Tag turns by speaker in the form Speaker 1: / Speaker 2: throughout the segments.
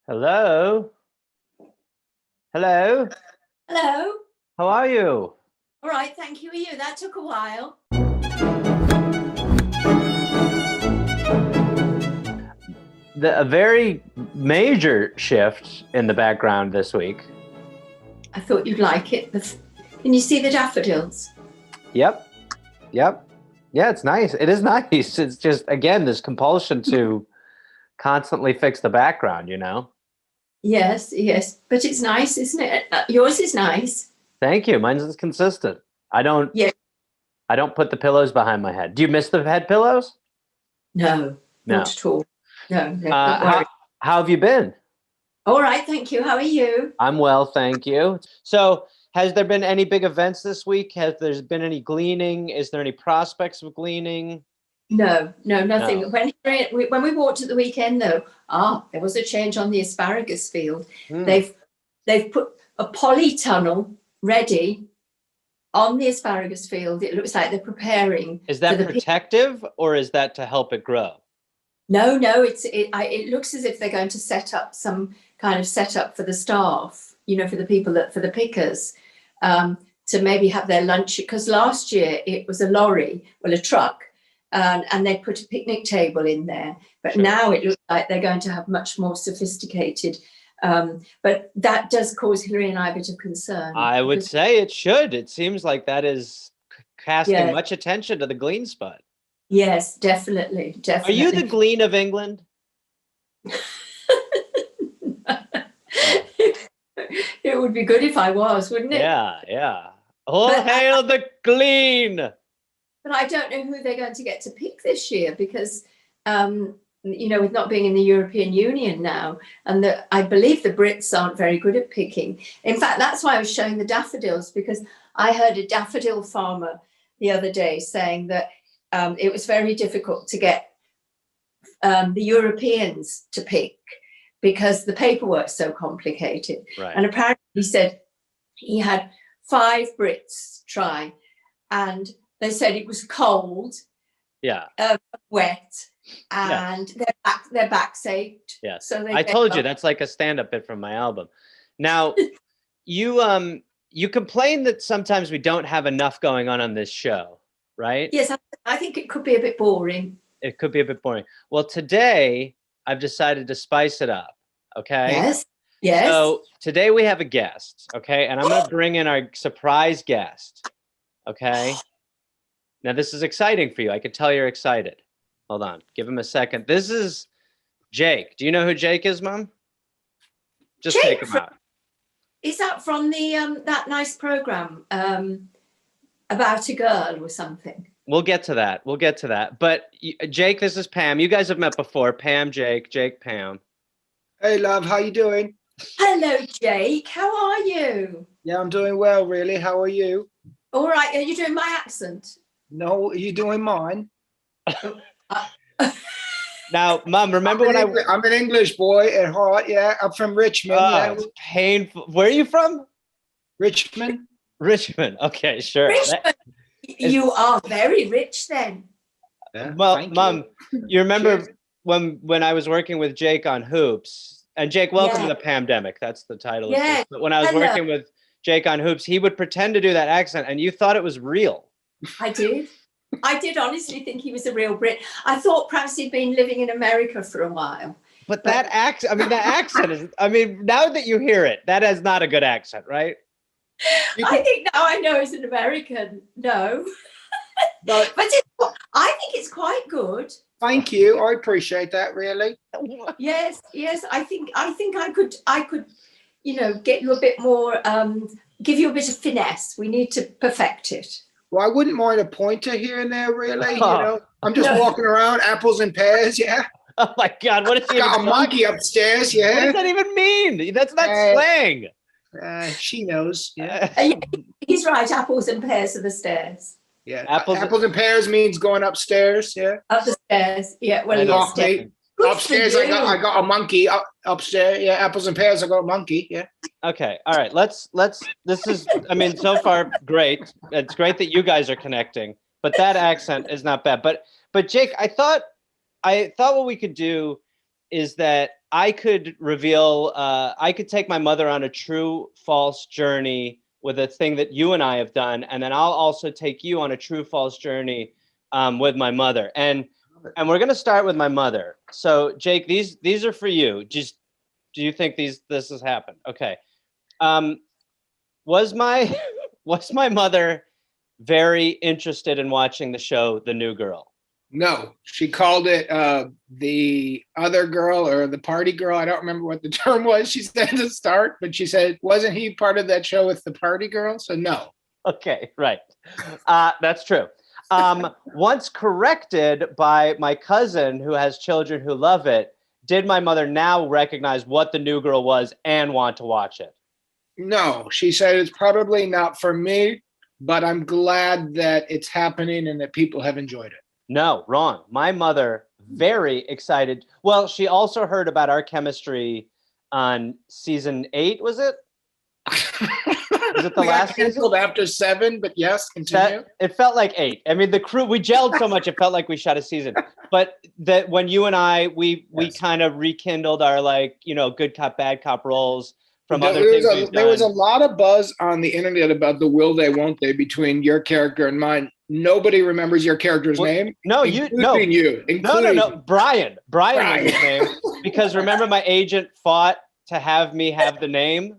Speaker 1: Hello? Hello?
Speaker 2: Hello.
Speaker 1: How are you?
Speaker 2: All right, thank you. Are you? That took a while.
Speaker 1: A very major shift in the background this week.
Speaker 2: I thought you'd like it. Can you see the daffodils?
Speaker 1: Yep. Yeah, it's nice. It is nice. It's just, again, this compulsion to constantly fix the background, you know?
Speaker 2: Yes. But it's nice, isn't it? Yours is nice.
Speaker 1: Thank you. Mine's is consistent. I don't put the pillows behind my head. Do you miss the head pillows?
Speaker 2: No,
Speaker 1: No.
Speaker 2: not at all. No, don't
Speaker 1: How
Speaker 2: worry.
Speaker 1: have you been?
Speaker 2: All right, thank you. How are you?
Speaker 1: I'm well, thank you. So, has there been any big events this week? Has there been any gleaning? Is there any prospects of gleaning?
Speaker 2: No, nothing.
Speaker 1: No.
Speaker 2: When we walked at the weekend, though, there was a change on the asparagus field. They've put a polytunnel ready on the asparagus field. It looks like they're preparing.
Speaker 1: Is that protective or is that to help it grow?
Speaker 2: No, it looks as if they're going to set up some kind of setup for the staff, for the people for the pickers, to maybe have their lunch. Because last year it was a truck, and they put a picnic table in there. But
Speaker 1: Sure.
Speaker 2: Now it looks like they're going to have much more sophisticated. But that does cause Hilary and I a bit of concern.
Speaker 1: I would say it should. It seems like that is casting much attention to the glean spot.
Speaker 2: Yes, definitely.
Speaker 1: Are you the glean of England?
Speaker 2: It would be good if I was, wouldn't it?
Speaker 1: Yeah. All hail the glean!
Speaker 2: But I don't know who they're going to get to pick this year because, with not being in the European Union now, and I believe the Brits aren't very good at picking. In fact, that's why I was showing the daffodils, because I heard a daffodil farmer the other day saying that it was very difficult to get the Europeans to pick because the paperwork's so complicated.
Speaker 1: Right.
Speaker 2: And apparently he said he had 5 Brits try, and they said it was cold, wet, and their backs ached.
Speaker 1: Yes.
Speaker 2: So
Speaker 1: I told you that's like a stand-up bit from my album. Now, you complain that sometimes we don't have enough going on this show, right?
Speaker 2: Yes, I think it could be a bit boring.
Speaker 1: It could be a bit boring. Well, today I've decided to spice it up. Okay.
Speaker 2: Yes.
Speaker 1: So today we have a guest. Okay, and I'm going to bring in our surprise guest. Okay. Now this is exciting for you. I can tell you're excited. Hold on. Give him a second. This is Jake. Do you know who Jake is, Mom? Just
Speaker 2: Jake,
Speaker 1: take him out.
Speaker 2: Is that from the that nice program about a girl or something?
Speaker 1: We'll get to that. But Jake, this is Pam. You guys have met before. Pam, Jake, Pam.
Speaker 3: Hey, love. How you doing?
Speaker 2: Hello, Jake. How are you?
Speaker 3: Yeah, I'm doing well, really. How are you?
Speaker 2: All right. Are you doing my accent?
Speaker 3: No, are you doing mine?
Speaker 1: Now, Mom, remember when
Speaker 3: I'm an English boy at heart. Yeah, I'm from Richmond.
Speaker 1: It's painful. Where are you from?
Speaker 3: Richmond.
Speaker 1: Okay, sure.
Speaker 2: Richmond. You are very rich then.
Speaker 1: Yeah, well, Mom, you remember when I was working with Jake on Hoops, and Jake, welcome to the PAMdemic. That's the title of this. But when I was working with Jake on Hoops, he would pretend to do that accent, and you thought it was real.
Speaker 2: I did honestly think he was a real Brit. I thought perhaps he'd been living in America for a while.
Speaker 1: But that accent is, now that you hear it, that is not a good accent, right?
Speaker 2: I think now I know he's an American. No. But I think it's quite good.
Speaker 3: Thank you. I appreciate that, really.
Speaker 2: Yes. I think I could, get you a bit more, give you a bit of finesse. We need to perfect it.
Speaker 3: Well, I wouldn't mind a pointer here and there, really. I'm just walking around, apples and pears, yeah.
Speaker 1: Oh my God, what is he?
Speaker 3: Got a monkey upstairs, yeah.
Speaker 1: What does that even mean? That's not slang.
Speaker 3: She knows. Yeah.
Speaker 2: He's right. Apples and pears are the stairs.
Speaker 3: Yeah. Apples and pears means going upstairs. Yeah.
Speaker 2: Up the stairs. Yeah. Well,
Speaker 3: upstairs, I got a monkey upstairs. Yeah. Apples and pears, I got a monkey. Yeah.
Speaker 1: Okay. All right. Let's. This is. So far, great. It's great that you guys are connecting, but that accent is not bad. But Jake, I thought what we could do is that I could reveal, I could take my mother on a true false journey with a thing that you and I have done, and then I'll also take you on a true false journey with my mother. And we're gonna start with my mother. So Jake, these are for you. Just, do you think this has happened? Okay. Was my was my mother very interested in watching the show The New Girl?
Speaker 3: No, she called it the other girl or the party girl. I don't remember what the term was she said to start, but she said, wasn't he part of that show with the party girl? So no.
Speaker 1: Okay, right. That's true. Once corrected by my cousin who has children who love it, did my mother now recognize what The New Girl was and want to watch it?
Speaker 3: No, she said it's probably not for me, but I'm glad that it's happening and that people have enjoyed it.
Speaker 1: No, wrong. My mother, very excited. Well, she also heard about our chemistry on season 8, was it? Was it the
Speaker 3: We got
Speaker 1: last
Speaker 3: canceled
Speaker 1: season?
Speaker 3: after 7, but yes, continue.
Speaker 1: It felt like 8. I mean, the crew, we gelled so much, it felt like we shot a season. But that when you and I, we
Speaker 3: Yes.
Speaker 1: kind of rekindled our, like, you know, good cop, bad cop roles from
Speaker 3: There
Speaker 1: other
Speaker 3: was
Speaker 1: things
Speaker 3: a-
Speaker 1: we've
Speaker 3: there was a
Speaker 1: done.
Speaker 3: lot of buzz on the internet about the will they, won't they between your character and mine. Nobody remembers your character's
Speaker 1: Well,
Speaker 3: name,
Speaker 1: no,
Speaker 3: including you.
Speaker 1: No. Brian was
Speaker 3: Brian.
Speaker 1: his name. Because remember, my agent fought to have me have the name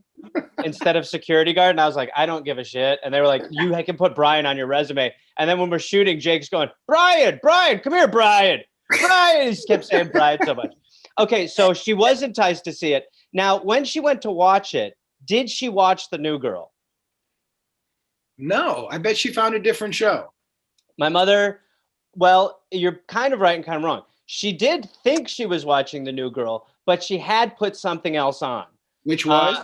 Speaker 1: instead of security guard. And I was like, I don't give a shit. And they were like, you can put Brian on your resume. And then when we're shooting, Jake's going, Brian, come here, Brian. He just kept saying Brian so much. Okay, so she was enticed to see it. Now, when she went to watch it, did she watch The New Girl?
Speaker 3: No, I bet she found a different show.
Speaker 1: My mother, well, you're kind of right and kind of wrong. She did think she was watching The New Girl, but she had put something else on.
Speaker 3: Which was?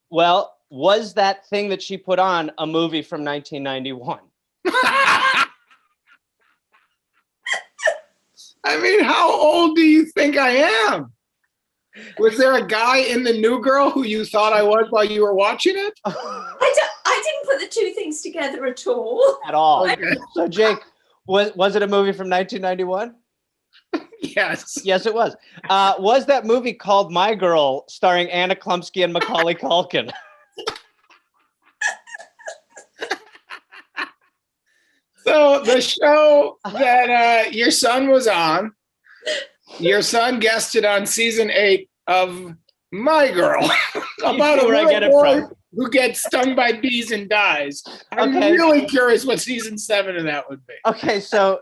Speaker 1: Well, was that thing that she put on a movie from 1991?
Speaker 3: I mean, how old do you think I am? Was there a guy in The New Girl who you thought I was while you were watching it?
Speaker 2: I didn't put the two things together at all.
Speaker 1: At all.
Speaker 3: Okay.
Speaker 1: So, Jake, was it a movie from 1991?
Speaker 3: Yes.
Speaker 1: Yes, it was. Was that movie called My Girl, starring Anna Klumsky and Macaulay Culkin?
Speaker 3: So the show that your son was on, your son guested on season 8 of My Girl about a
Speaker 1: where I get
Speaker 3: little
Speaker 1: it
Speaker 3: boy
Speaker 1: from.
Speaker 3: who gets stung by bees and dies. I'm
Speaker 1: Okay.
Speaker 3: really curious what season 7 of that would be.
Speaker 1: Okay, so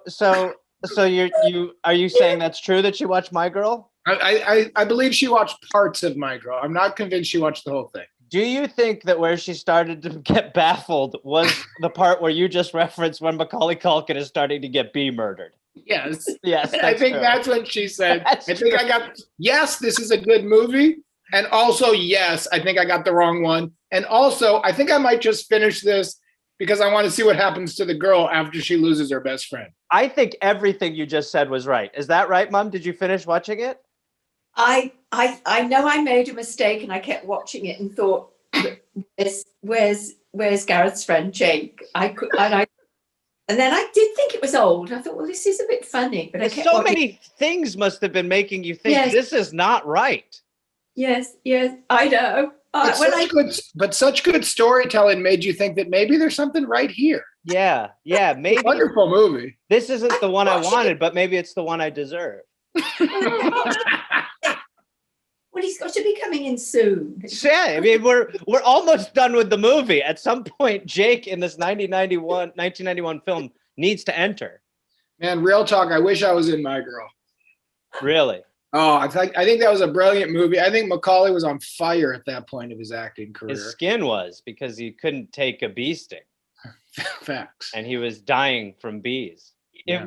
Speaker 1: are you saying that's true that you watched My Girl?
Speaker 3: I believe she watched parts of My Girl. I'm not convinced she watched the whole thing.
Speaker 1: Do you think that where she started to get baffled was the part where you just referenced when Macaulay Culkin is starting to get bee murdered?
Speaker 3: Yes.
Speaker 1: Yes,
Speaker 3: I think
Speaker 1: true.
Speaker 3: that's when she said,
Speaker 1: That's
Speaker 3: I think
Speaker 1: true.
Speaker 3: I got, yes, this is a good movie. And also, yes, I think I got the wrong one. And also, I think I might just finish this because I want to see what happens to the girl after she loses her best friend.
Speaker 1: I think everything you just said was right. Is that right, Mom? Did you finish watching it?
Speaker 2: I know I made a mistake and I kept watching it and thought, where's Gareth's friend Jake? And then I did think it was old. I thought, well, this is a bit funny, but I kept
Speaker 1: So
Speaker 2: watching.
Speaker 1: many things must have been making you think
Speaker 2: Yes.
Speaker 1: this is not right.
Speaker 2: Yes, I know.
Speaker 3: But such good storytelling made you think that maybe there's something right here.
Speaker 1: Yeah, maybe
Speaker 3: Wonderful movie.
Speaker 1: this isn't the one I wanted, but maybe it's the one I deserve.
Speaker 2: Well, he's got to be coming in soon.
Speaker 1: Yeah, I mean, we're almost done with the movie. At some point, Jake in this 1991 film needs to enter.
Speaker 3: Man, real talk, I wish I was in My Girl.
Speaker 1: Really?
Speaker 3: Oh, I think that was a brilliant movie. I think Macaulay was on fire at that point of his acting career.
Speaker 1: His skin was, because he couldn't take a bee sting,
Speaker 3: Facts.
Speaker 1: and he was dying from bees.
Speaker 3: Yeah.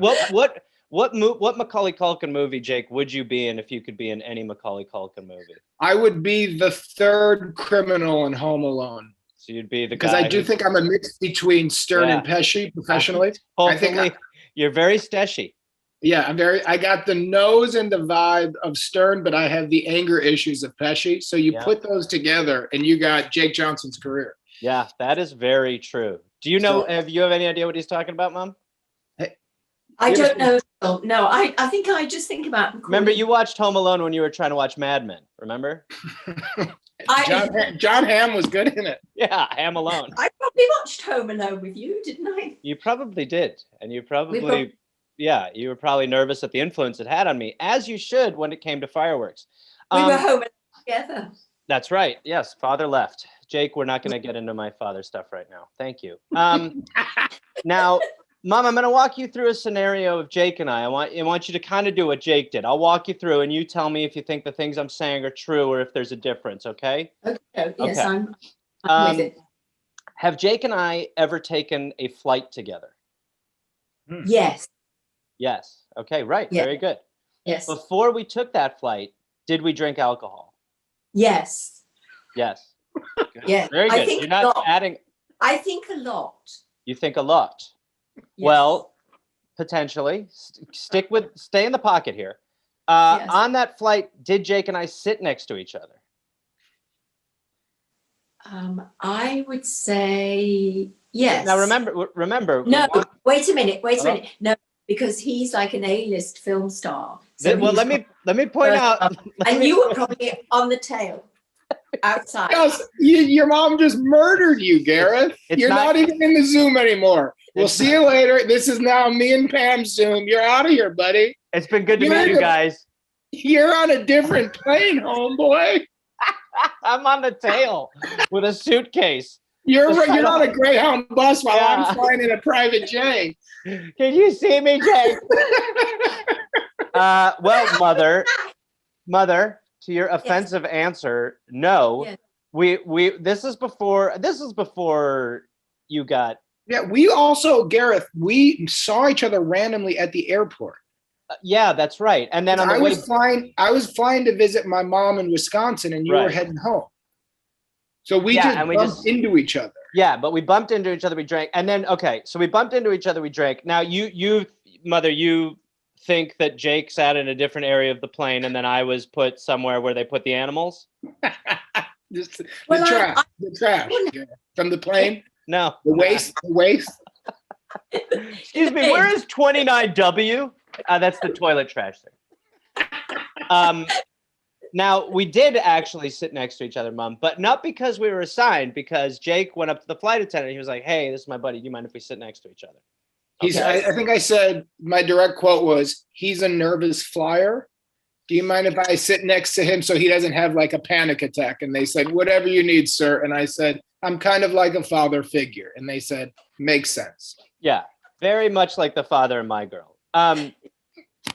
Speaker 1: What Macaulay Culkin movie, Jake, would you be in if you could be in any Macaulay Culkin movie?
Speaker 3: I would be the third criminal in Home Alone.
Speaker 1: So you'd be the
Speaker 3: Because
Speaker 1: guy
Speaker 3: I do think I'm a mix between Stern and
Speaker 1: Yeah.
Speaker 3: Pesci professionally.
Speaker 1: Hopefully, you're very steshy.
Speaker 3: Yeah, I got the nose and the vibe of Stern, but I have the anger issues of Pesci. So you
Speaker 1: Yeah.
Speaker 3: put those together and you got Jake Johnson's career.
Speaker 1: Yeah, that is very true. Do you know,
Speaker 3: So-
Speaker 1: have you any idea what he's talking about, Mom?
Speaker 2: I don't know. Oh, no, I think I just think about.
Speaker 1: Remember, you watched Home Alone when you were trying to watch Mad Men. Remember?
Speaker 3: John Hamm was good in it.
Speaker 1: Yeah, Ham Alone.
Speaker 2: I probably watched Home Alone with you, didn't I?
Speaker 1: You probably did, and you probably, yeah, you were probably nervous at the influence it had on me, as you should when it came to fireworks.
Speaker 2: We were home together.
Speaker 1: That's right. Yes, father left. Jake, we're not going to get into my father stuff right now. Thank you. Now, Mom, I'm going to walk you through a scenario of Jake and I want you to kind of do what Jake did. I'll walk you through, and you tell me if you think the things I'm saying are true or if there's a difference, okay?
Speaker 2: Okay. Yes,
Speaker 1: Okay.
Speaker 2: I'm with it.
Speaker 1: Have Jake and I ever taken a flight together?
Speaker 2: Yes.
Speaker 1: Yes. Okay, right.
Speaker 2: Yeah.
Speaker 1: Very good.
Speaker 2: Yes.
Speaker 1: Before we took that flight, did we drink alcohol?
Speaker 2: Yes.
Speaker 1: Yes.
Speaker 2: Yes.
Speaker 1: Very good. You're not adding.
Speaker 2: I think a lot.
Speaker 1: You think a lot.
Speaker 2: Yes.
Speaker 1: Well, potentially. Stay in the pocket here.
Speaker 2: Yes.
Speaker 1: On that flight, did Jake and I sit next to each other?
Speaker 2: I would say yes.
Speaker 1: Now remember.
Speaker 2: No, wait a minute. No, because he's like an A-list film star. So
Speaker 1: well, let me point out.
Speaker 2: And you were probably on the tail outside.
Speaker 3: Yes, your mom just murdered you, Gareth. You're not even in the Zoom anymore. We'll see you later. This is now me and Pam's Zoom. You're out of here, buddy.
Speaker 1: It's been good to meet you guys.
Speaker 3: You're on a different plane, homeboy.
Speaker 1: I'm on the tail with a suitcase.
Speaker 3: You're on a Greyhound bus while I'm flying in a private jet.
Speaker 1: Can you see me, Jake? Well, mother, to your offensive answer, no.
Speaker 2: Yes.
Speaker 1: We this is before you got.
Speaker 3: Yeah, we also, Gareth, we saw each other randomly at the airport.
Speaker 1: Yeah, that's right. And then on the
Speaker 3: I was flying to visit my mom in Wisconsin, and you were heading home. So we just bumped into each other.
Speaker 1: Yeah, but we bumped into each other. We drank, and then so we bumped into each other. We drank. Now mother, you think that Jake sat in a different area of the plane, and then I was put somewhere where they put the animals.
Speaker 3: The trash from the plane.
Speaker 1: No,
Speaker 3: the waste.
Speaker 1: Excuse me. Where is 29W? That's the toilet trash thing. Now, we did actually sit next to each other, Mom, but not because we were assigned, because Jake went up to the flight attendant. He was like, hey, this is my buddy. Do you mind if we sit next to each other? Okay.
Speaker 3: I think I said, my direct quote was, he's a nervous flyer. Do you mind if I sit next to him so he doesn't have like a panic attack? And they said, whatever you need, sir. And I said, I'm kind of like a father figure. And they said, makes sense.
Speaker 1: Yeah, very much like the father of my girl.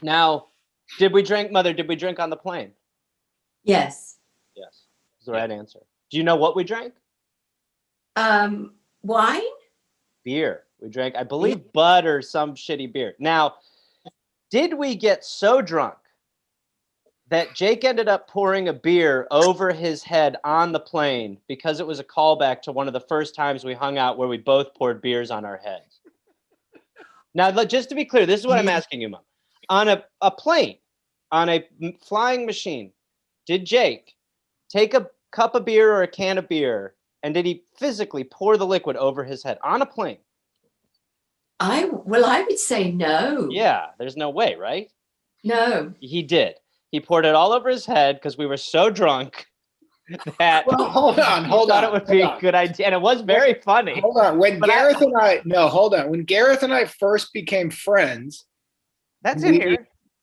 Speaker 1: Now, Mother, did we drink on the plane?
Speaker 2: Yes.
Speaker 1: Yes, is the right answer. Do you know what we drank?
Speaker 2: Wine?
Speaker 1: Beer. We drank, I believe, Bud or some shitty beer. Now, did we get so drunk that Jake ended up pouring a beer over his head on the plane because it was a callback to one of the first times we hung out where we both poured beers on our heads? Now, just to be clear, this is what I'm asking you, Mom. On a plane, on a flying machine, did Jake take a cup of beer or a can of beer, and did he physically pour the liquid over his head on a plane?
Speaker 2: I would say no.
Speaker 1: Yeah, there's no way, right?
Speaker 2: No.
Speaker 1: He did. He poured it all over his head because we were so drunk that
Speaker 3: hold on.
Speaker 1: It would be a good idea, and it was very funny.
Speaker 3: Hold on. When Gareth and I first became friends,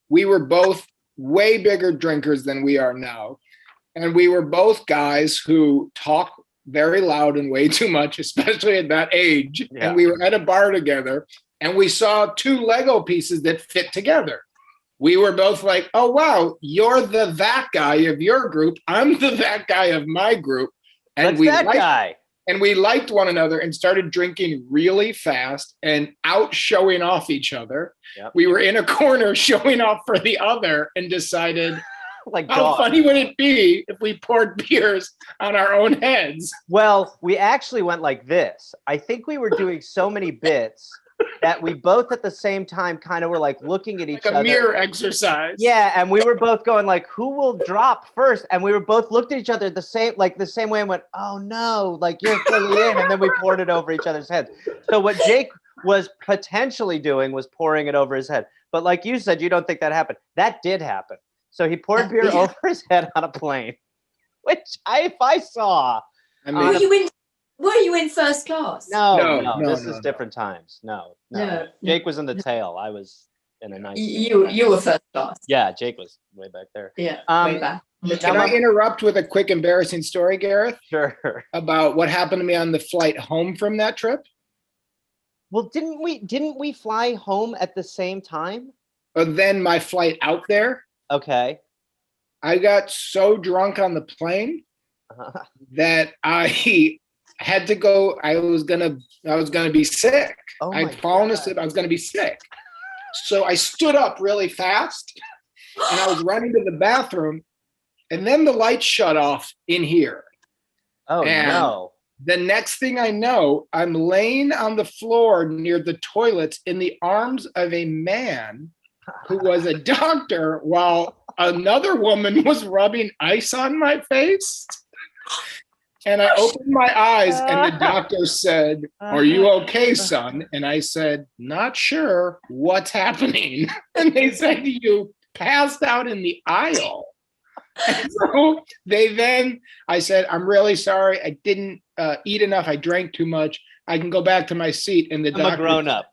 Speaker 3: we were both way bigger drinkers than we are now, and we were both guys who talk very loud and way too much, especially at that age. Yeah. And we were at a bar together, and we saw two Lego pieces that fit together. We were both like, oh, wow, you're that guy of your group. I'm that guy of my group. And we liked one another and started drinking really fast and out showing off each other. Yep. We were in a corner showing off for the other and decided, how funny would it be if we poured beers on our own heads?
Speaker 1: Well, we actually went like this. I think we were doing so many bits that we both at the same time kind of were like looking at each other.
Speaker 3: Like a mirror exercise.
Speaker 1: Yeah, and we were both going like, who will drop first? And we were both looked at each other the same way and went, oh no, like you're filling in. And then we poured it over each other's heads. So what was potentially doing was pouring it over his head. But like you said, you don't think that happened. That did happen. So he poured beer over his head on a plane, which if I saw.
Speaker 3: I mean,
Speaker 2: were you in first class?
Speaker 1: No, this is different times. No. Jake was in the tail. I was in a nice.
Speaker 2: You were first class.
Speaker 1: Yeah, Jake was way back there.
Speaker 2: Yeah, way back.
Speaker 3: Can I interrupt with a quick embarrassing story, Gareth?
Speaker 1: Sure.
Speaker 3: About what happened to me on the flight home from that trip?
Speaker 1: Well, didn't we fly home at the same time?
Speaker 3: But then my flight out there.
Speaker 1: Okay.
Speaker 3: I got so drunk on the plane that I had to go. I was gonna be sick. I'd fallen asleep. I was gonna be sick. So I stood up really fast and I was running to the bathroom, and then the lights shut off in here.
Speaker 1: Oh, no.
Speaker 3: The next thing I know, I'm laying on the floor near the toilets in the arms of a man who was a doctor while another woman was rubbing ice on my face. And I opened my eyes and the doctor said, "Are you okay, son?" And I said, "Not sure. What's happening?" And they said, "You passed out in the aisle." And so I said, "I'm really sorry. I didn't eat enough. I drank too much. I can go back to my seat." And the doctor,
Speaker 1: I'm a grown up.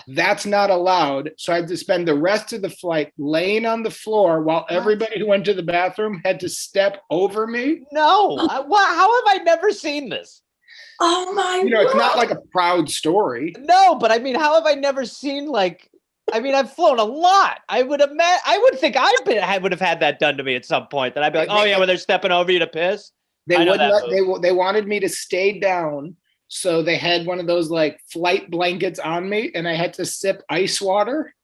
Speaker 3: That's not allowed. So I had to spend the rest of the flight laying on the floor while everybody who went to the bathroom had to step over me.
Speaker 1: No. How have I never seen this?
Speaker 2: Oh my God.
Speaker 3: It's not like a proud story.
Speaker 1: No, but I mean, how have I never seen I've flown a lot. I would think I would have had that done to me at some point. That I'd be like, "Oh yeah, when they're stepping over you to piss."
Speaker 3: They wanted me to stay down. So they had one of those like flight blankets on me, and I had to sip ice water.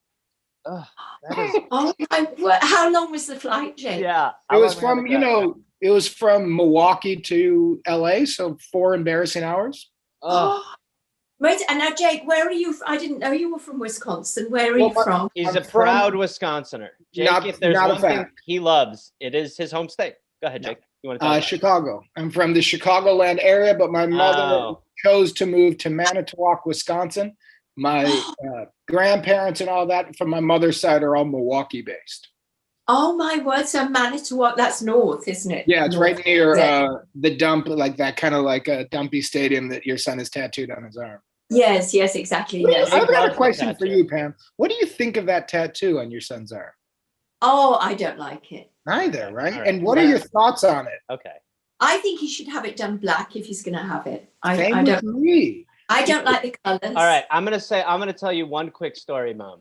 Speaker 1: Oh,
Speaker 2: how long was the flight, Jake?
Speaker 1: Yeah,
Speaker 3: it was from it was from Milwaukee to LA, so 4 embarrassing hours.
Speaker 2: Right, and now Jake, where are you? I didn't know you were from Wisconsin. Where are you from?
Speaker 1: He's a proud Wisconsinner. Jake, if there's one thing he loves, it is his home state. Go ahead, Jake. You want to talk about
Speaker 3: Chicago. I'm from the Chicagoland area, but my mother chose to move to Manitowoc, Wisconsin. My grandparents and all that from my mother's side are all Milwaukee based.
Speaker 2: Oh my word! So Manitowoc, that's north, isn't it?
Speaker 3: Yeah, it's right near the dump, like that kind of like a dumpy stadium that your son has tattooed on his arm.
Speaker 2: Yes, exactly. Yes.
Speaker 3: I've got a question for you, Pam. What do you think of that tattoo on your son's arm?
Speaker 2: Oh, I don't like it.
Speaker 3: Neither, right? And what are your thoughts on it?
Speaker 1: Okay.
Speaker 2: I think he should have it done black if he's going to have it.
Speaker 3: I don't
Speaker 2: like the colors.
Speaker 1: All right, I'm gonna tell you one quick story, Mom,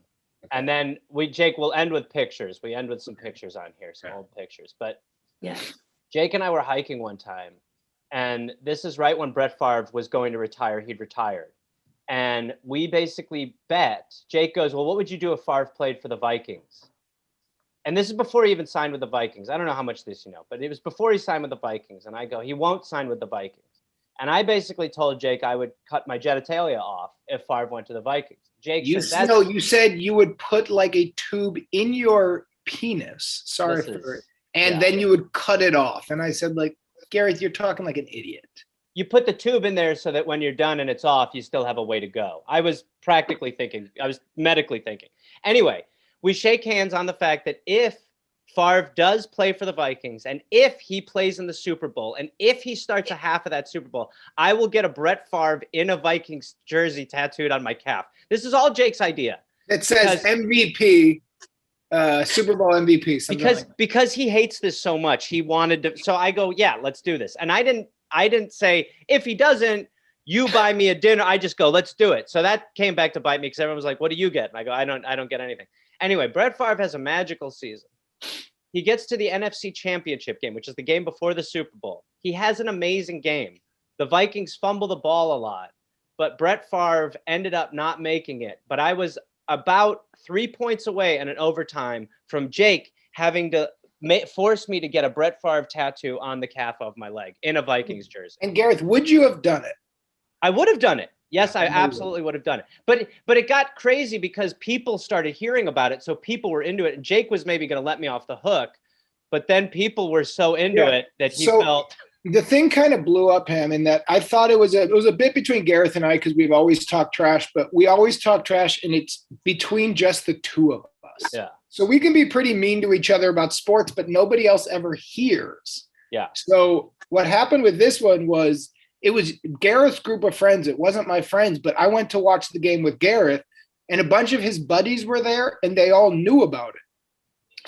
Speaker 1: and then Jake will end with pictures. We end with some pictures on here, some old pictures. But
Speaker 2: yeah,
Speaker 1: Jake and I were hiking one time, and this is right when Brett Favre was going to retire. He'd retired, and we basically bet. Jake goes, "Well, what would you do if Favre played for the Vikings?" And this is before he even signed with the Vikings. I don't know how much this you know, but it was before he signed with the Vikings. And I go, "He won't sign with the Vikings." And I basically told Jake I would cut my genitalia off if Favre went to the Vikings. Jake
Speaker 3: you said you would put like a tube in your penis. Sorry for it. And then you would cut it off. And I said, like, Gareth, you're talking like an idiot.
Speaker 1: You put the tube in there so that when you're done and it's off, you still have a way to go. I was medically thinking. Anyway, we shake hands on the fact that if Favre does play for the Vikings, and if he plays in the Super Bowl, and if he starts a half of that Super Bowl, I will get a Brett Favre in a Vikings jersey tattooed on my calf. This is all Jake's idea.
Speaker 3: It says MVP, Super Bowl MVP.
Speaker 1: Because he hates this so much, he wanted to. So I go, yeah, let's do this. And I didn't say, if he doesn't, you buy me a dinner. I just go, let's do it. So that came back to bite me because everyone was like, what do you get? And I go, I don't get anything. Anyway, Brett Favre has a magical season. He gets to the NFC Championship game, which is the game before the Super Bowl. He has an amazing game. The Vikings fumble the ball a lot, but Brett Favre ended up not making it. But I was about 3 points away in an overtime from Jake having to force me to get a Brett Favre tattoo on the calf of my leg in a Vikings jersey.
Speaker 3: And Gareth, would you have done it?
Speaker 1: I would have done it. Yes, I absolutely would have done it. But it got crazy because people started hearing about it. So people were into it. And Jake was maybe going to let me off the hook. But then people were so into it that he felt.
Speaker 3: the thing kind of blew up him in that I thought it was a bit between Gareth and I because we've always talked trash, but we always talk trash and it's between just the two of us.
Speaker 1: Yeah.
Speaker 3: So we can be pretty mean to each other about sports, but nobody else ever hears.
Speaker 1: Yeah.
Speaker 3: So what happened with this one was it was Gareth's group of friends. It wasn't my friends, but I went to watch the game with Gareth and a bunch of his buddies were there and they all knew about it.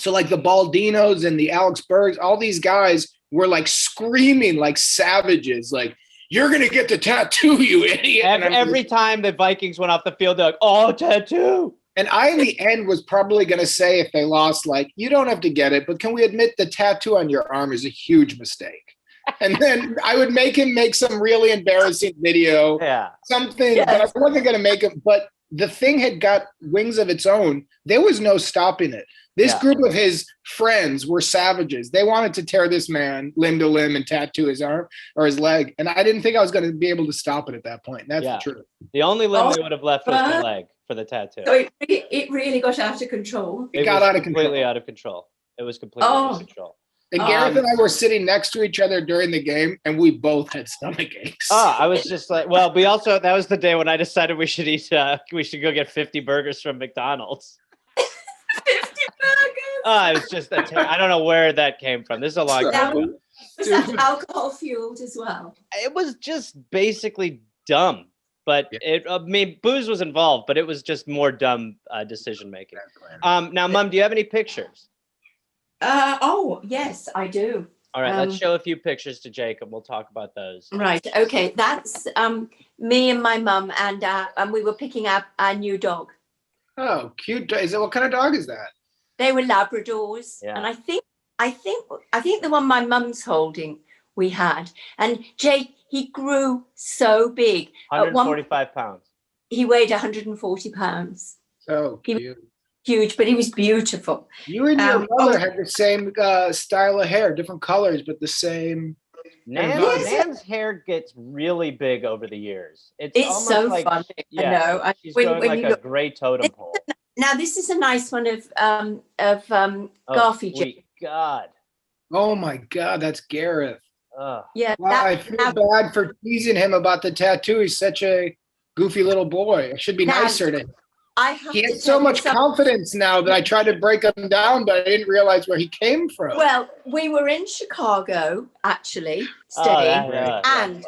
Speaker 3: So like the Baldinos and the Alex Bergs, all these guys were like screaming like savages, like, you're going to get the tattoo, you idiot.
Speaker 1: Every time the Vikings went off the field, they're like, oh, tattoo.
Speaker 3: And I, in the end, was probably going to say if they lost, like, you don't have to get it, but can we admit the tattoo on your arm is a huge mistake? And then I would make him make some really embarrassing video, something, but I wasn't going to make him. But the thing had got wings of its own. There was no stopping it. This group of his friends were savages. They wanted to tear this man limb to limb and tattoo his arm or his leg. And I didn't think I was going to be able to stop it at that point. And that's the truth.
Speaker 1: The only limb they would have left was the leg for the tattoo.
Speaker 2: So it really got out of control.
Speaker 3: It got out of control.
Speaker 1: Completely out of control. It was completely out of control.
Speaker 3: And Gareth and I were sitting next to each other during the game, and we both had stomach aches.
Speaker 1: Oh, I was just like, well, we also, that was the day when I decided we should go get 50 burgers from McDonald's.
Speaker 2: 50 burgers.
Speaker 1: Oh, it was just, I don't know where that came from. This is a long time ago.
Speaker 2: Was that alcohol fueled as well?
Speaker 1: It was just basically dumb. But I mean, booze was involved, but it was just more dumb decision making. Now, Mom, do you have any pictures?
Speaker 2: Oh, yes, I do.
Speaker 1: All right, let's show a few pictures to Jacob. We'll talk about those.
Speaker 2: Right. Okay. That's me and my mum, and we were picking up our new dog.
Speaker 3: Oh, cute. What kind of dog is that?
Speaker 2: They were Labradors, and I think the one my mum's holding we had. And Jake, he grew so big.
Speaker 1: 145 pounds.
Speaker 2: He weighed 140 pounds.
Speaker 3: So cute.
Speaker 2: Huge, but he was beautiful.
Speaker 3: You and your mother had the same style of hair, different colors, but the same.
Speaker 1: Nan's hair gets really big over the years. It's
Speaker 2: so
Speaker 1: like,
Speaker 2: fun.
Speaker 1: Yeah,
Speaker 2: I know.
Speaker 1: She's growing like a gray totem pole.
Speaker 2: Now this is a nice one of Garfield.
Speaker 1: Sweet God.
Speaker 3: Oh my God, that's Gareth.
Speaker 2: Yeah.
Speaker 3: Wow, I feel bad for teasing him about the tattoo. He's such a goofy little boy. I should be nicer to him. He has so much confidence now that I try to break him down, but I didn't realize where he came from.
Speaker 2: Well, we were in Chicago, actually, studying, and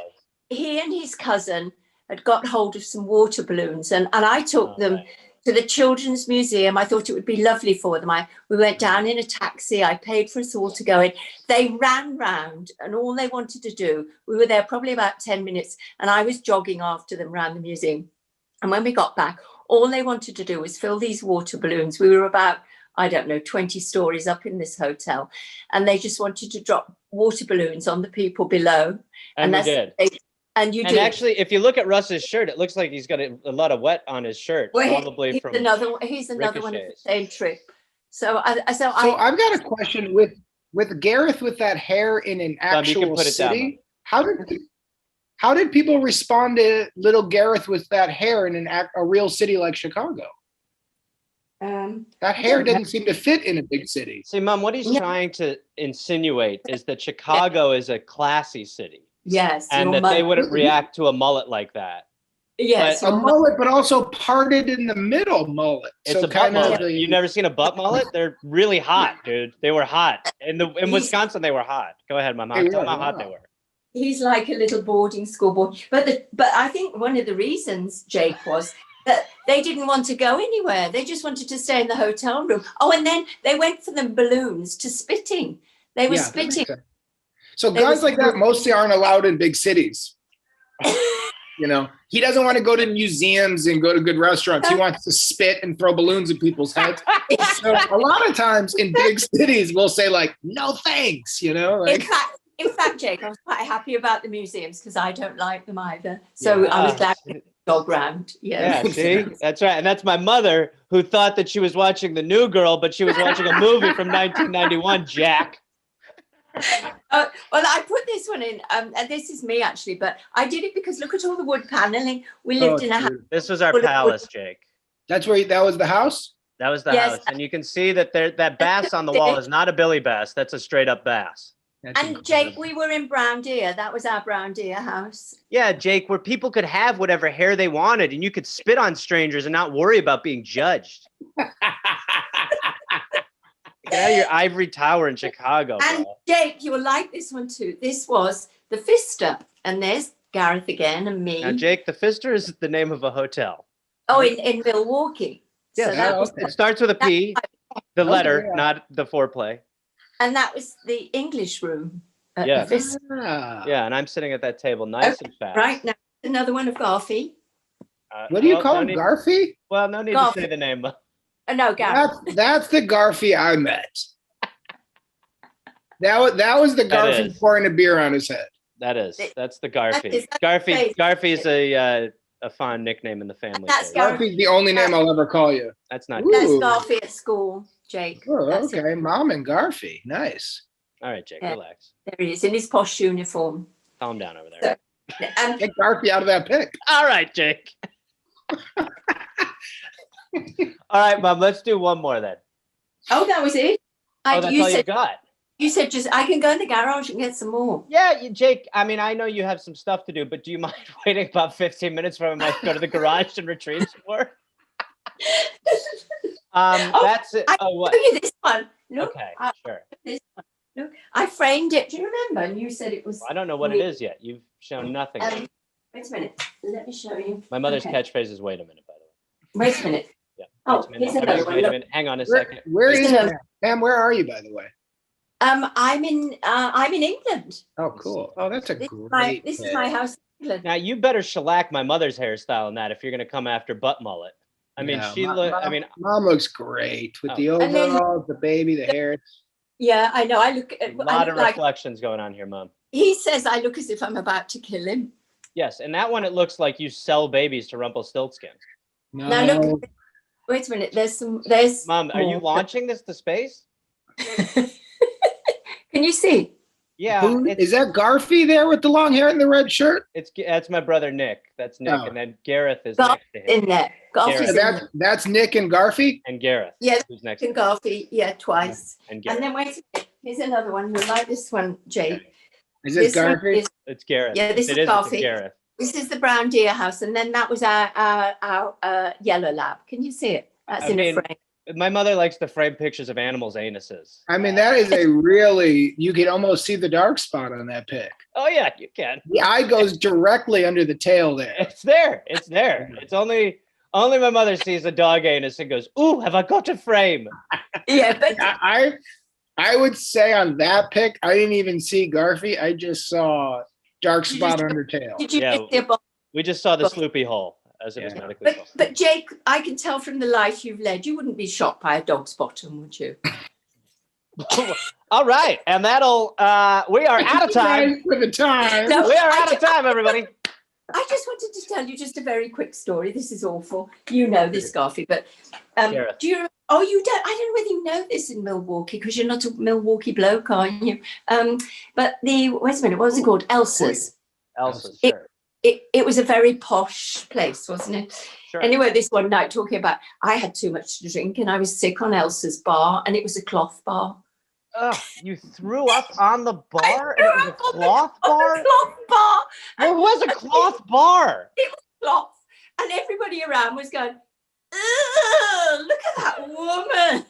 Speaker 2: he and his cousin had got hold of some water balloons, and I took them to the Children's Museum. I thought it would be lovely for them. We went down in a taxi. I paid for us all to go in. They ran round, and all they wanted to do, we were there probably about 10 minutes, and I was jogging after them around the museum. And when we got back, all they wanted to do was fill these water balloons. We were about, 20 stories up in this hotel. And they just wanted to drop water balloons on the people below.
Speaker 1: And we did.
Speaker 2: And you did.
Speaker 1: And actually, if you look at Russ's shirt, it looks like he's got a lot of wet on his shirt.
Speaker 2: Well,
Speaker 1: probably
Speaker 2: he's
Speaker 1: from
Speaker 2: another one of the same trip. So
Speaker 3: I've got a question with Gareth with that hair in an actual city. How did people respond to little Gareth with that hair in a real city like Chicago? That hair didn't seem to fit in a big city.
Speaker 1: See, Mom, what he's trying to insinuate is that Chicago is a classy city.
Speaker 2: Yes.
Speaker 1: And that they wouldn't react to a mullet like that.
Speaker 2: Yes.
Speaker 3: A mullet, but also parted in the middle mullet.
Speaker 1: It's a butt mullet. You've never seen a butt mullet? They're really hot, dude. They were hot. In Wisconsin, they were hot. Go ahead, Mom. Tell them how hot they were.
Speaker 2: He's like a little boarding school boy. But I think one of the reasons, Jake, was that they didn't want to go anywhere. They just wanted to stay in the hotel room. Oh, and then they went from the balloons to spitting. They were spitting.
Speaker 3: So guys like that mostly aren't allowed in big cities. He doesn't want to go to museums and go to good restaurants. He wants to spit and throw balloons at people's heads. So a lot of times in big cities, we'll say like, no thanks,
Speaker 2: In fact, Jake, I was quite happy about the museums because I don't like them either. So I was glad to dog round.
Speaker 1: Yeah, see? That's right. And that's my mother who thought that she was watching The New Girl, but she was watching a movie from 1991, Jack.
Speaker 2: Well, I put this one in, and this is me actually, but I did it because look at all the wood paneling. We lived in a house.
Speaker 1: This was our palace, Jake.
Speaker 3: That was the house?
Speaker 1: That was the house. And you can see that that bass on the wall is not a billy bass. That's a straight up bass.
Speaker 3: That's
Speaker 2: And
Speaker 3: incredible.
Speaker 2: Jake, we were in Brown Deer. That was our Brown Deer house.
Speaker 1: Yeah, Jake, where people could have whatever hair they wanted and you could spit on strangers and not worry about being judged. Get out of your ivory tower in Chicago,
Speaker 2: And
Speaker 1: bro.
Speaker 2: Jake, you will like this one too. This was the Fister. And there's Gareth again and me.
Speaker 1: Now, Jake, the Fister is the name of a hotel.
Speaker 2: Oh, in Milwaukee.
Speaker 1: Yeah,
Speaker 2: So that was,
Speaker 3: okay.
Speaker 1: It starts with a P, the letter,
Speaker 3: yeah.
Speaker 1: not the foreplay.
Speaker 2: and that was the English room at
Speaker 1: Yeah.
Speaker 2: the Fister.
Speaker 3: Ah.
Speaker 1: Yeah, and I'm sitting at that table, nice and fast.
Speaker 2: Right now, another one of Garfy.
Speaker 3: What do you
Speaker 1: well,
Speaker 3: call
Speaker 1: no
Speaker 3: him,
Speaker 1: need-
Speaker 3: Garfy?
Speaker 1: Well, no need
Speaker 2: Garfield.
Speaker 1: to say the name.
Speaker 2: No, Gareth.
Speaker 3: That's the Garfy I met. That was the
Speaker 1: That
Speaker 3: Garfy
Speaker 1: is.
Speaker 3: pouring a beer on his head.
Speaker 1: That's the Garfy.
Speaker 2: That's
Speaker 1: Garfy.
Speaker 2: crazy.
Speaker 1: Garfy is a fond nickname in the family.
Speaker 2: That's
Speaker 1: too.
Speaker 2: Garfy.
Speaker 3: Garfy's the only name I'll ever call you.
Speaker 1: That's not
Speaker 3: Ooh.
Speaker 1: good.
Speaker 2: That's
Speaker 3: Ooh.
Speaker 2: Garfy at school, Jake.
Speaker 3: Oh,
Speaker 2: That's
Speaker 3: okay.
Speaker 2: it.
Speaker 3: Mom and Garfy. Nice.
Speaker 1: All right, Jake,
Speaker 2: Yeah.
Speaker 1: relax.
Speaker 2: There he is in his posh uniform.
Speaker 1: Calm down over there.
Speaker 2: And
Speaker 3: Get Garfy out of that pic.
Speaker 1: All right, Jake. All right, Mom, let's do one more then.
Speaker 2: oh, that was it.
Speaker 1: Oh, that's all you got.
Speaker 2: You said just I can go in the garage and get some more.
Speaker 1: Yeah, Jake, I mean, I know you have some stuff to do, but do you mind waiting about 15 minutes for I might go to the garage and retrieve some more? That's it.
Speaker 2: I
Speaker 1: Oh, what?
Speaker 2: show you this one. Look,
Speaker 1: Okay, sure.
Speaker 2: this one. Look, I framed it. Do you remember? And you said it was.
Speaker 1: I don't know what it is yet. You've shown nothing.
Speaker 2: Wait a minute. Let me show you.
Speaker 1: My mother's
Speaker 2: Okay.
Speaker 1: catchphase is "Wait a minute," by the way.
Speaker 2: Wait a minute.
Speaker 1: Yeah.
Speaker 2: Oh,
Speaker 1: Wait a minute.
Speaker 2: here's another one.
Speaker 1: Wait a
Speaker 2: Look.
Speaker 1: minute. Hang on a
Speaker 3: Where,
Speaker 1: second.
Speaker 3: where is
Speaker 2: Listen,
Speaker 3: Pam? Pam, where are you, by the way?
Speaker 2: I'm in England.
Speaker 3: Oh, cool. Oh, that's a
Speaker 2: This
Speaker 3: great
Speaker 2: is
Speaker 3: pic.
Speaker 2: my house in England.
Speaker 1: Now you better shellac my mother's hairstyle in that if you're gonna come after butt mullet. I mean,
Speaker 3: Yeah,
Speaker 1: she
Speaker 3: Mom-
Speaker 1: look.
Speaker 3: Mom-
Speaker 1: I mean,
Speaker 3: Mom looks great with
Speaker 1: Oh.
Speaker 3: the
Speaker 2: And then-
Speaker 3: overalls, the baby, the hair.
Speaker 2: Yeah, I know. I look
Speaker 1: a
Speaker 2: I
Speaker 1: lot
Speaker 2: look
Speaker 1: of
Speaker 2: like
Speaker 1: reflections going on here, Mom.
Speaker 2: he says I look as if I'm about to kill him.
Speaker 1: Yes, and that one it looks like you sell babies to Rumpelstiltskin.
Speaker 3: No,
Speaker 2: Now look. Wait a minute. There's
Speaker 1: Mom, are you
Speaker 2: more.
Speaker 1: launching this to space?
Speaker 2: Can you see?
Speaker 1: Yeah,
Speaker 3: Who,
Speaker 1: it's,
Speaker 3: is that Garfy there with the long hair and the red shirt?
Speaker 1: that's my brother Nick. That's Nick,
Speaker 3: Oh.
Speaker 1: and then Gareth is
Speaker 2: Garth
Speaker 1: next to him,
Speaker 2: In there. Golf
Speaker 1: Gareth.
Speaker 2: is in there.
Speaker 3: That's Nick and Garfy?
Speaker 1: and Gareth,
Speaker 2: Yeah,
Speaker 1: who's next to
Speaker 2: and
Speaker 1: him,
Speaker 2: Garfy, yeah, twice.
Speaker 1: and
Speaker 2: And
Speaker 1: Gareth.
Speaker 2: then wait a minute. Here's another one. You'll like this one, Jake.
Speaker 3: Is this
Speaker 2: one
Speaker 3: Garfy?
Speaker 2: is-
Speaker 1: It's Gareth.
Speaker 2: Yeah, this
Speaker 1: It
Speaker 2: is
Speaker 1: it's
Speaker 2: Garfy.
Speaker 1: Gareth.
Speaker 2: This is the Brown Deer house, and then that was our yellow lab. Can you see it? That's
Speaker 1: I
Speaker 2: in
Speaker 1: mean-
Speaker 2: a frame.
Speaker 1: My mother likes to frame pictures of animals' anuses.
Speaker 3: I mean, that is a really, you can almost see the dark spot on that pic.
Speaker 1: Oh yeah, you can.
Speaker 3: The eye goes directly under the tail there.
Speaker 1: It's there. It's there. It's only my mother sees a dog anus and goes, "Ooh, have I got a frame?"
Speaker 2: Yeah, but
Speaker 3: I would say on that pic, I didn't even see Garfy. I just saw dark
Speaker 2: You
Speaker 3: spot
Speaker 2: just-
Speaker 3: under tail.
Speaker 2: did you
Speaker 1: Yeah.
Speaker 2: just see a box?
Speaker 1: We just saw the Sloopy hole, as it was
Speaker 3: Yeah.
Speaker 1: medically called.
Speaker 2: But Jake, I can tell from the life you've led, you wouldn't be shot by a dog's bottom, would you?
Speaker 1: All right, and that'll. We are out of time.
Speaker 3: Thanks for the time.
Speaker 2: No.
Speaker 1: We are out of time, everybody.
Speaker 2: I just wanted to tell you just a very quick story. This is awful. You know this, Garfy, but
Speaker 1: Gareth.
Speaker 2: do you? Oh, you don't. I don't know whether you know this in Milwaukee because you're not a Milwaukee bloke, are you? But wait a minute. What was it called? Elsa's.
Speaker 1: Elsa,
Speaker 2: It-
Speaker 1: sure,
Speaker 2: It was a very posh place, wasn't it?
Speaker 1: sure.
Speaker 2: Anyway, this one night talking about I had too much to drink and I was sick on Elsa's bar, and it was a cloth bar.
Speaker 1: Ugh, you threw up on the bar, and it was a cloth
Speaker 2: On
Speaker 1: bar.
Speaker 2: the cloth bar.
Speaker 1: There was a cloth bar.
Speaker 2: Cloth. And everybody around was going, "Ugh, look at that woman."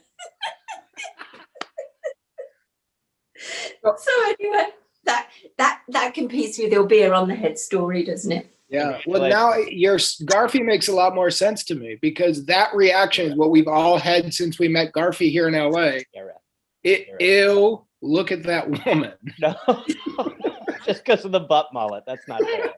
Speaker 2: So anyway, that competes with your beer on the head story, doesn't it?
Speaker 3: Yeah. Well, now your Garfy makes a lot more sense to me because that reaction is what we've all had since we met Garfy here in LA.
Speaker 1: Yeah, right.
Speaker 3: Ew, look at that woman.
Speaker 1: No, just because of the butt mullet. That's not fair.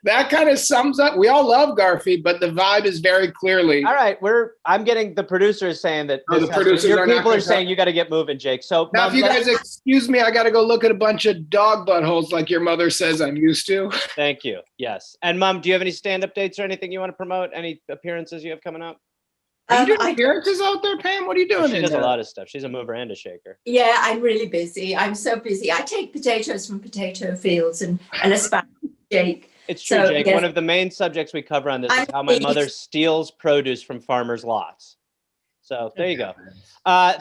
Speaker 3: That kind of sums up. We all love Garfy, but the vibe is very clearly.
Speaker 1: All right, I'm getting the producers saying that
Speaker 3: Oh, the producers
Speaker 1: your
Speaker 3: are not
Speaker 1: people are
Speaker 3: gonna
Speaker 1: saying you got to get moving, Jake. So
Speaker 3: Now, if you
Speaker 1: let's-
Speaker 3: guys excuse me, I got to go look at a bunch of dog buttholes like your mother says I'm used to.
Speaker 1: thank you. Yes, and Mom, do you have any stand-up dates or anything you want to promote? Any appearances you have coming up?
Speaker 3: Are you doing
Speaker 2: I-
Speaker 3: appearances out there, Pam? What are you doing?
Speaker 1: She
Speaker 3: in
Speaker 1: does a
Speaker 3: there?
Speaker 1: lot of stuff. She's a mover and a shaker.
Speaker 2: Yeah, I'm really busy. I'm so busy. I take potatoes from potato fields and asparagus, Jake.
Speaker 1: It's true,
Speaker 2: So,
Speaker 1: Jake.
Speaker 2: yes.
Speaker 1: One of the main subjects we cover on this is
Speaker 2: I'm
Speaker 1: how my
Speaker 2: pleased.
Speaker 1: mother steals produce from farmers' lots. So there you go.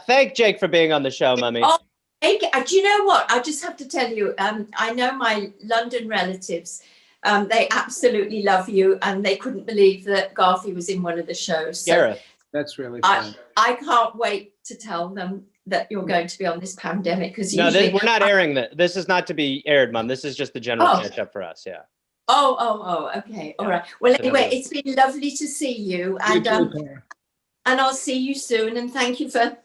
Speaker 1: Thank Jake for being on the show, Mummy.
Speaker 2: Oh, Do you know what? I just have to tell you, I know my London relatives, they absolutely love you, and they couldn't believe that Garthy was in one of the shows. So
Speaker 1: Gareth.
Speaker 3: That's really fun.
Speaker 2: I can't wait to tell them that you're going to be on this pandemic, because
Speaker 1: No,
Speaker 2: usually
Speaker 1: we're not airing that. This is not to be aired, Mom. This is just the general catch up for us. Yeah.
Speaker 2: Okay. All right. Well, anyway, it's been lovely to see you, and I'll see you soon. And thank you for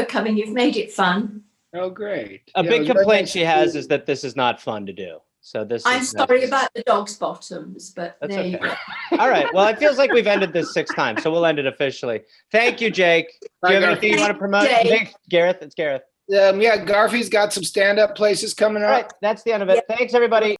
Speaker 2: coming. You've made it fun.
Speaker 3: Oh, great.
Speaker 1: A big complaint she has is that this is not fun to do. So
Speaker 2: I'm sorry about the dog's bottoms, but
Speaker 1: that's
Speaker 2: there you
Speaker 1: okay.
Speaker 2: go.
Speaker 1: All right. Well, it feels like we've ended this 6 times, so we'll end it officially. Thank you, Jake. Do you have anything you want to promote? Gareth, it's Gareth.
Speaker 3: Yeah, Garthy's got some stand-up places coming up.
Speaker 1: All right, that's the end of it. Thanks, everybody.